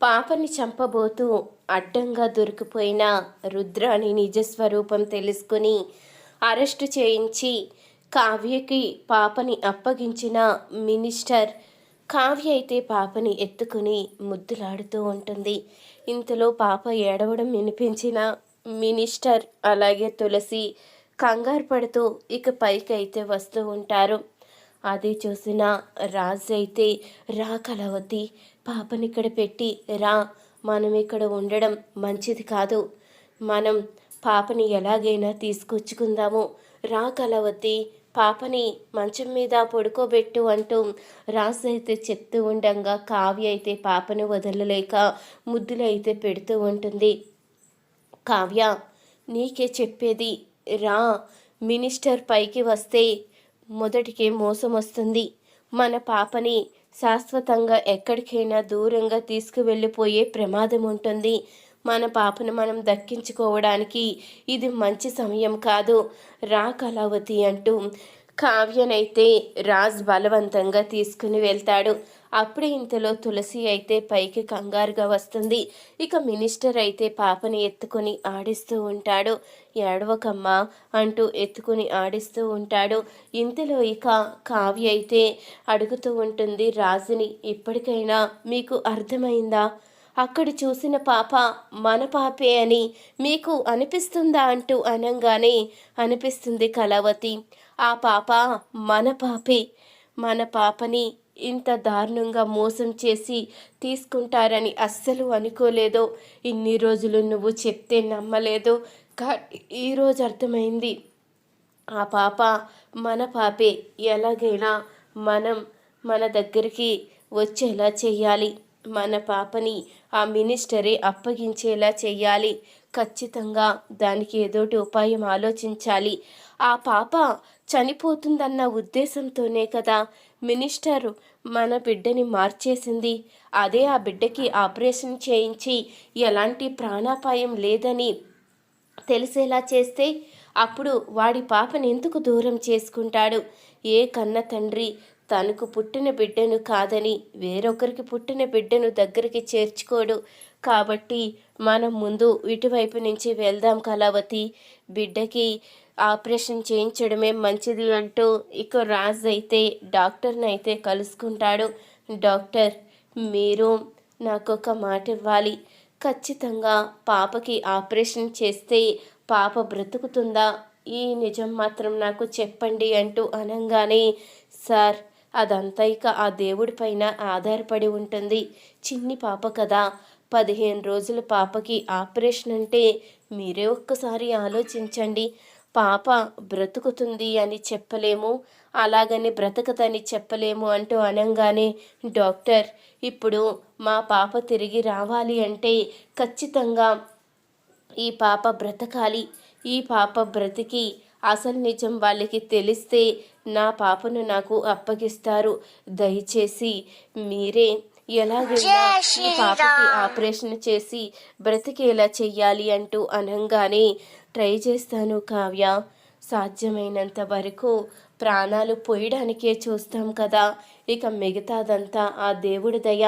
పాపని చంపబోతూ అడ్డంగా దొరికిపోయిన రుద్రాని నిజస్వరూపం తెలుసుకుని అరెస్టు చేయించి కావ్యకి పాపని అప్పగించిన మినిస్టర్ కావ్య అయితే పాపని ఎత్తుకుని ముద్దులాడుతూ ఉంటుంది. ఇంతలో పాప ఏడవడం వినిపించిన మినిస్టర్ అలాగే తులసి కంగారు పడుతూ ఇక పైకి అయితే వస్తూ ఉంటారు. అది చూసిన రాజు అయితే, రా కలవతి, పాపనిక్కడ పెట్టి రా, మనం ఇక్కడ ఉండడం మంచిది కాదు, మనం పాపని ఎలాగైనా తీసుకొచ్చుకుందాము, రా కలవతి, పాపని మంచం మీద పడుకోబెట్టు అంటూ రాజు అయితే చెప్తూ ఉండగా కావ్య అయితే పాపను వదలలేక ముద్దులు అయితే పెడుతూ ఉంటుంది. కావ్య, నీకే చెప్పేది, రా, మినిస్టర్ పైకి వస్తే మొదటికే మోసం వస్తుంది, మన పాపని శాశ్వతంగా ఎక్కడికైనా దూరంగా తీసుకువెళ్ళిపోయే ప్రమాదం ఉంటుంది, మన పాపను మనం దక్కించుకోవడానికి ఇది మంచి సమయం కాదు, రా కళావతి అంటూ కావ్యనైతే రాజ్ బలవంతంగా తీసుకుని వెళ్తాడు. అప్పుడే ఇంతలో తులసి అయితే పైకి కంగారుగా వస్తుంది. ఇక మినిస్టర్ అయితే పాపని ఎత్తుకొని ఆడిస్తూ ఉంటాడు. ఏడవకమ్మా అంటూ ఎత్తుకుని ఆడిస్తూ ఉంటాడు. ఇంతలో ఇక కావ్య అయితే అడుగుతూ ఉంటుంది రాజుని, ఇప్పటికైనా మీకు అర్థమైందా? అక్కడ చూసిన పాప మన పాపే అని మీకు అనిపిస్తుందా అంటూ అనంగానే అనిపిస్తుంది కళావతి, ఆ పాప మన పాపే, మన పాపని ఇంత దారుణంగా మోసం చేసి తీసుకుంటారని అస్సలు అనుకోలేదు, ఇన్ని రోజులు నువ్వు చెప్తే నమ్మలేదు, కానీ ఈరోజు అర్థమైంది, ఆ పాప మన పాపే, ఎలాగైనా మనం మన దగ్గరికి వచ్చేలా చెయ్యాలి, మన పాపని ఆ మినిస్టరే అప్పగించేలా చెయ్యాలి, ఖచ్చితంగా దానికి ఏదోటి ఉపాయం ఆలోచించాలి, ఆ పాప చనిపోతుందన్న ఉద్దేశంతోనే కదా మినిస్టర్ మన బిడ్డని మార్చేసింది, అదే ఆ బిడ్డకి ఆపరేషన్ చేయించి ఎలాంటి ప్రాణాపాయం లేదని తెలిసేలా చేస్తే అప్పుడు వాడి పాపని ఎందుకు దూరం చేసుకుంటాడు? ఏ కన్న తండ్రి తనకు పుట్టిన బిడ్డను కాదని వేరొకరికి పుట్టిన బిడ్డను దగ్గరికి చేర్చుకోడు. కాబట్టి మనం ముందు ఇటువైపు నుంచి వెళ్దాం కళావతి, బిడ్డకి ఆపరేషన్ చేయించడమే మంచిది అంటూ ఇక రాజ్ అయితే డాక్టర్ని అయితే కలుసుకుంటాడు. డాక్టర్, మీరు నాకొక మాట ఇవ్వాలి, ఖచ్చితంగా పాపకి ఆపరేషన్ చేస్తే పాప బ్రతుకుతుందా? ఈ నిజం మాత్రం నాకు చెప్పండి అంటూ అనంగానే, సార్, అదంతా ఇక ఆ దేవుడి పైన ఆధారపడి ఉంటుంది, చిన్ని పాప కదా, 15 రోజుల పాపకి ఆపరేషన్ అంటే మీరే ఒక్కసారి ఆలోచించండి, పాప బ్రతుకుతుంది అని చెప్పలేము, అలాగని బ్రతకదని చెప్పలేము అంటూ అనంగానే, డాక్టర్, ఇప్పుడు మా పాప తిరిగి రావాలి అంటే ఖచ్చితంగా ఈ పాప బ్రతకాలి, ఈ పాప బ్రతికి అసలు నిజం వాళ్ళకి తెలిస్తే నా పాపను నాకు అప్పగిస్తారు, దయచేసి మీరే ఎలాగైనా ఈ పాపకి ఆపరేషన్ చేసి బ్రతికేలా చెయ్యాలి అంటూ అనంగానే, ట్రై చేస్తాను కావ్య, సాధ్యమైనంత వరకు ప్రాణాలు పోయడానికే చూస్తాం కదా, ఇక మిగతాదంతా ఆ దేవుడి దయ,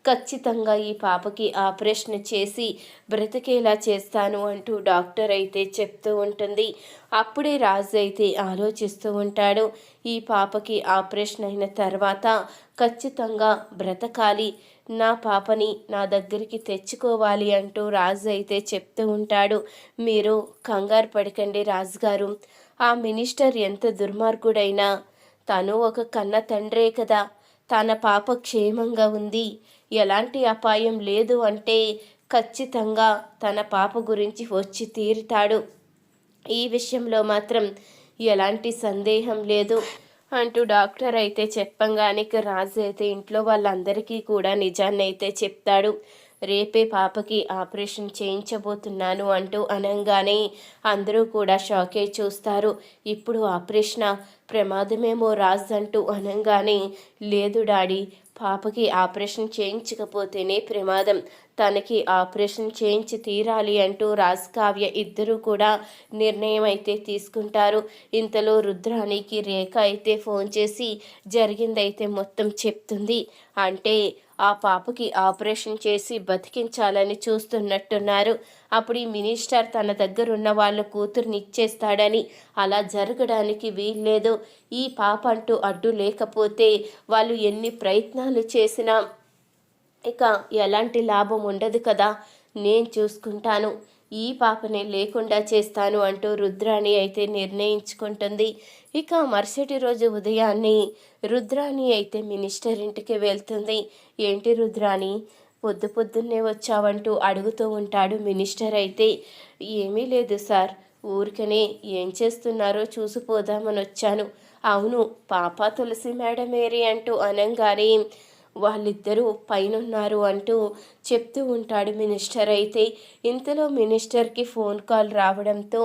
ఖచ్చితంగా ఈ పాపకి ఆపరేషన్ చేసి బ్రతికేలా చేస్తాను అంటూ డాక్టర్ అయితే చెప్తూ ఉంటుంది. అప్పుడే రాజు అయితే ఆలోచిస్తూ ఉంటాడు, ఈ పాపకి ఆపరేషన్ అయిన తర్వాత ఖచ్చితంగా బ్రతకాలి, నా పాపని నా దగ్గరికి తెచ్చుకోవాలి అంటూ రాజు అయితే చెప్తూ ఉంటాడు. మీరు కంగారు పడకండి రాజుగారు, ఆ మినిస్టర్ ఎంత దుర్మార్గుడైనా తను ఒక కన్న తండ్రే కదా, తన పాప క్షేమంగా ఉంది, ఎలాంటి అపాయం లేదు అంటే ఖచ్చితంగా తన పాప గురించి వచ్చి తీరుతాడు, ఈ విషయంలో మాత్రం ఎలాంటి సందేహం లేదు అంటూ డాక్టర్ అయితే చెప్పంగానే రాజు అయితే ఇంట్లో వాళ్ళందరికీ కూడా నిజాన్ని అయితే చెప్తాడు. రేపే పాపకి ఆపరేషన్ చేయించబోతున్నాను అంటూ అనంగానే అందరూ కూడా షాకే చూస్తారు. ఇప్పుడు ఆపరేషన్ ప్రమాదమేమో రాజ్ అంటూ అనంగానే, లేదు డాడీ, పాపకి ఆపరేషన్ చేయించకపోతేనే ప్రమాదం, తనకి ఆపరేషన్ చేయించి తీరాలి అంటూ రాజ్ కావ్య ఇద్దరూ కూడా నిర్ణయం అయితే తీసుకుంటారు. ఇంతలో రుద్రానికి రేఖ అయితే ఫోన్ చేసి జరిగిందైతే మొత్తం చెప్తుంది. అంటే ఆ పాపకి ఆపరేషన్ చేసి బతికించాలని చూస్తున్నట్టున్నారు. అప్పుడు ఈ మినిస్టర్ తన దగ్గర ఉన్న వాళ్ళ కూతుర్ని ఇచ్చేస్తాడని, అలా జరగడానికి వీల్లేదు. ఈ పాప అంటూ అడ్డు లేకపోతే వాళ్ళు ఎన్ని ప్రయత్నాలు చేసినా ఇక ఎలాంటి లాభం ఉండదు కదా, నేను చూసుకుంటాను, ఈ పాపని లేకుండా చేస్తాను అంటూ రుద్రాణి అయితే నిర్ణయించుకుంటుంది. ఇక మరుసటి రోజు ఉదయాన్నే రుద్రాణి అయితే మినిస్టర్ ఇంటికి వెళ్తుంది. ఏంటి రుద్రాణి, పొద్దు పొద్దున్నే వచ్చావంటూ అడుగుతూ ఉంటాడు మినిస్టర్ అయితే. ఏమీ లేదు సార్, ఊరికనే ఏం చేస్తున్నారో చూసిపోదామని వచ్చాను. అవును, పాప తులసి మేడమేరి అంటూ అనంగానే వాళ్ళిద్దరూ పైనున్నారు అంటూ చెప్తూ ఉంటాడు మినిస్టర్ అయితే. ఇంతలో మినిస్టర్కి ఫోన్ కాల్ రావడంతో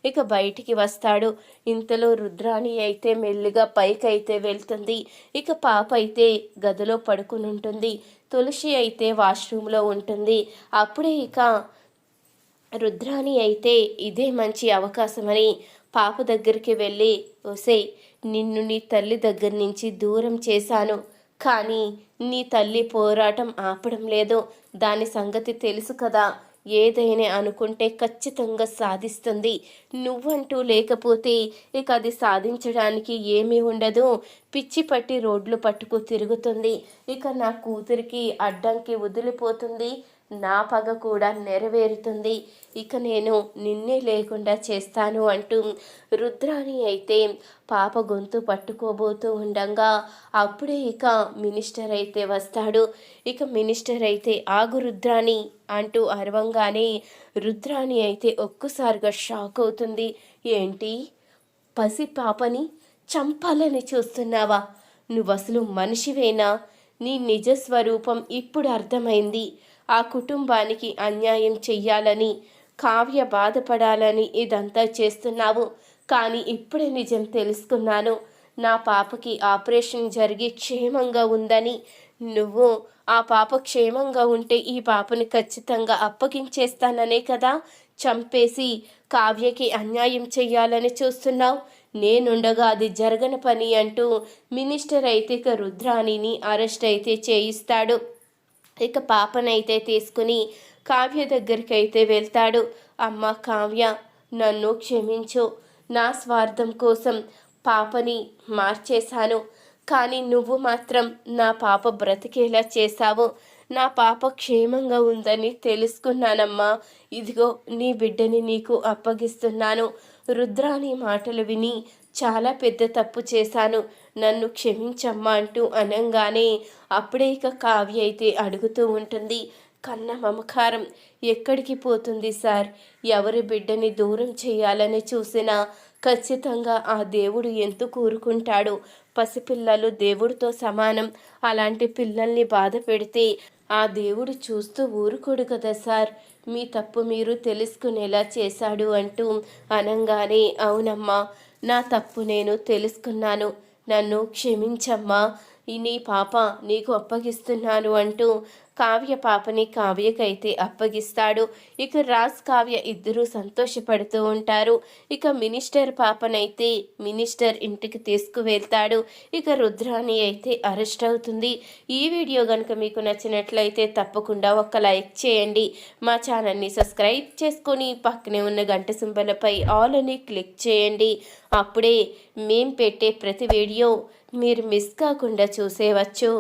ఇక బయటికి వస్తాడు. ఇంతలో రుద్రాణి అయితే మెల్లిగా పైకి అయితే వెళ్తుంది. ఇక పాప అయితే గదిలో పడుకుని ఉంటుంది. తులసి అయితే వాష్రూమ్లో ఉంటుంది. అప్పుడే ఇక రుద్రాణి అయితే ఇదే మంచి అవకాశమని పాప దగ్గరికి వెళ్ళి, ఒసేయ్, నిన్ను నీ తల్లి దగ్గర నుంచి దూరం చేశాను, కానీ నీ తల్లి పోరాటం ఆపడం లేదు, దాని సంగతి తెలుసు కదా, ఏదైనా అనుకుంటే ఖచ్చితంగా సాధిస్తుంది, నువ్వంటూ లేకపోతే ఇక అది సాధించడానికి ఏమీ ఉండదు, పిచ్చి పట్టి రోడ్లు పట్టుకు తిరుగుతుంది, ఇక నా కూతురికి అడ్డంకి వదిలిపోతుంది, నా పగ కూడా నెరవేరుతుంది, ఇక నేను నిన్నే లేకుండా చేస్తాను అంటూ రుద్రాణి అయితే పాప గొంతు పట్టుకోబోతూ ఉండగా అప్పుడే ఇక మినిస్టర్ అయితే వస్తాడు. ఇక మినిస్టర్ అయితే ఆగు రుద్రాణి అంటూ అరవంగానే రుద్రాణి అయితే ఒక్కసారిగా షాక్ అవుతుంది. ఏంటి, పసి పాపని చంపాలని చూస్తున్నావా? నువ్వసలు మనిషివేనా? నీ నిజ స్వరూపం ఇప్పుడు అర్థమైంది. ఆ కుటుంబానికి అన్యాయం చెయ్యాలని, కావ్య బాధపడాలని ఇదంతా చేస్తున్నావు. కానీ ఇప్పుడే నిజం తెలుసుకున్నాను. నా పాపకి ఆపరేషన్ జరిగి క్షేమంగా ఉందని. నువ్వు ఆ పాప క్షేమంగా ఉంటే ఈ పాపని ఖచ్చితంగా అప్పగించేస్తాననే కదా చంపేసి కావ్యకి అన్యాయం చెయ్యాలని చూస్తున్నావు. నేనుండగా అది జరగని పని అంటూ మినిస్టర్ అయితే ఇక రుద్రాణిని అరెస్ట్ అయితే చేయిస్తాడు. ఇక పాపనైతే తీసుకుని కావ్య దగ్గరికి అయితే వెళ్తాడు. అమ్మ కావ్య, నన్ను క్షమించు, నా స్వార్థం కోసం పాపని మార్చేశాను, కానీ నువ్వు మాత్రం నా పాప బ్రతికేలా చేశావు. నా పాప క్షేమంగా ఉందని తెలుసుకున్నానమ్మా. ఇదిగో నీ బిడ్డని నీకు అప్పగిస్తున్నాను. రుద్రాని మాటలు విని చాలా పెద్ద తప్పు చేశాను, నన్ను క్షమించమ్మా అంటూ అనంగానే అప్పుడే ఇక కావ్య అయితే అడుగుతూ ఉంటుంది. కన్న మమకారం ఎక్కడికి పోతుంది సార్? ఎవరి బిడ్డని దూరం చేయాలని చూసినా ఖచ్చితంగా ఆ దేవుడు ఎందుకు ఊరుకుంటాడు? పసిపిల్లలు దేవుడితో సమానం. అలాంటి పిల్లల్ని బాధ పెడితే ఆ దేవుడు చూస్తూ ఊరుకోడు కదా సార్. మీ తప్పు మీరు తెలుసుకునేలా చేశాడు అంటూ అనంగానే, అవునమ్మా, నా తప్పు నేను తెలుసుకున్నాను, నన్ను క్షమించమ్మా, నీ పాప నీకు అప్పగిస్తున్నాను అంటూ కావ్య పాపని కావ్యకైతే అప్పగిస్తాడు. ఇక రాజ్ కావ్య ఇద్దరూ సంతోషపడుతూ ఉంటారు. ఇక మినిస్టర్ పాపనైతే మినిస్టర్ ఇంటికి తీసుకువెళ్తాడు. ఇక రుద్రాణి అయితే అరెస్ట్ అవుతుంది. ఈ వీడియో కనుక మీకు నచ్చినట్లయితే తప్పకుండా ఒక లైక్ చేయండి. మా ఛానల్ని సబ్స్క్రైబ్ చేసుకొని పక్కనే ఉన్న గంట సింబలపై ఆల్ అని క్లిక్ చేయండి. అప్పుడే మేం పెట్టే ప్రతి వీడియో మీరు మిస్ కాకుండా చూసేవచ్చు.